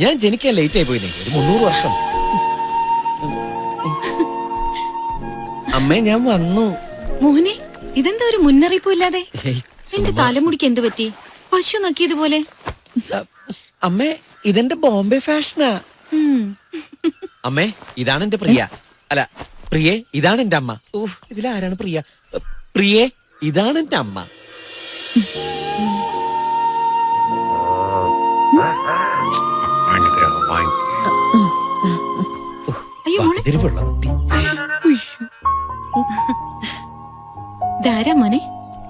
ഞാൻ ജനിക്കാൻ ലേറ്റ് ആയി പോയില്ലേ, ഒരു 300 വർഷം. അമ്മേ ഞാൻ വന്നു. മോനെ, ഇതെന്താ ഒരു മുന്നറിയിപ്പും ഇല്ലാതെ? ഏയ്, എന്റെ തലമുടിക്ക് എന്ത് പറ്റി? പശു നക്കിയതുപോലെ. അമ്മേ ഇതെന്റെ ബോംബെ ഫാഷനാ. അമ്മേ ഇതാണ് എന്റെ പ്രിയ. അല്ല പ്രിയേ, ഇതാണ് എന്റെ അമ്മ. ഊഹ്, ഇതിലാരാണ് പ്രിയ? പ്രിയേ, ഇതാണ് എന്റെ അമ്മ. അയ്യോ മോനെ, തിരുവുള്ള കുട്ടി. ധാരാ മോനെ.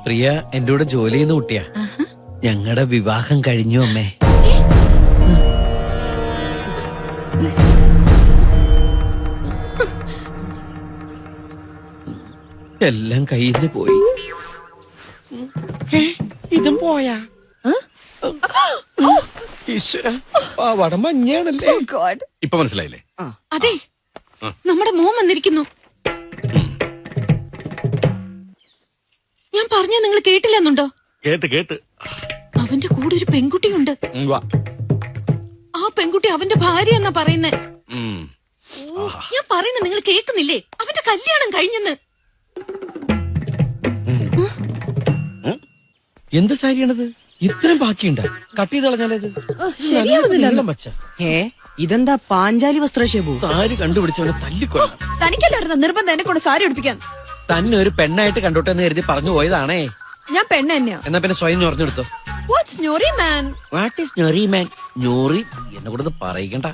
പ്രിയ എന്റെ കൂടെ ജോലി ചെയ്യുന്ന കുട്ടിയാ. ഞങ്ങളുടെ വിവാഹം കഴിഞ്ഞു അമ്മേ. എല്ലാം കയ്യിൽ നിന്ന് പോയി. ഇതും പോയാ? ഈശ്വര, പാവാട മഞ്ഞാണല്ലേ. ഇപ്പൊ മനസ്സിലായില്ലേ? അതെ, നമ്മുടെ മോൻ വന്നിരിക്കുന്നു. ഞാൻ പറഞ്ഞ നിങ്ങൾ കേട്ടില്ലെന്നുണ്ടോ? കേട്ട് അവന്റെ കൂടെ ഒരു പെൺകുട്ടിയുണ്ട്. ആ പെൺകുട്ടി അവന്റെ ഭാര്യ എന്നാ പറയുന്നേ. ഞാൻ പറയുന്നത് നിങ്ങൾ കേൾക്കുന്നില്ലേ? അവന്റെ കല്യാണം കഴിഞ്ഞെന്ന്. എന്ത് സാരിയാണത്? ഇത്രയും ബാക്കിയുണ്ട? കട്ട് ചെയ്ത് കളഞ്ഞാലേത് ശരിയാവുന്നില്ല. ഇതെന്താ പാഞ്ചാലി വസ്ത്രശേപു? സാരി കണ്ടുപിടിച്ചവനെ തല്ലിക്കൊല്ലാം. തനിക്കല്ലായിരുന്നു നിർബന്ധം എന്നെ കൊണ്ട് സാരി ഉടുപ്പിക്കാൻ. തന്നെ ഒരു പെണ്ണായിട്ട് കണ്ടോട്ടെന്ന് കരുതി പറഞ്ഞു പോയതാണേ. ഞാൻ പെണ്ണ് തന്നെയാ. എന്നാ പിന്നെ സ്വയം ഞൊറിഞ്ഞെടുത്തോ. വാട്ട്സ് ഞൊറി മാൻ? വാട്ട് ഈസ് ഞൊറി മാൻ? ഞൊറി എന്നെ കൂടെ പറയിക്കണ്ട.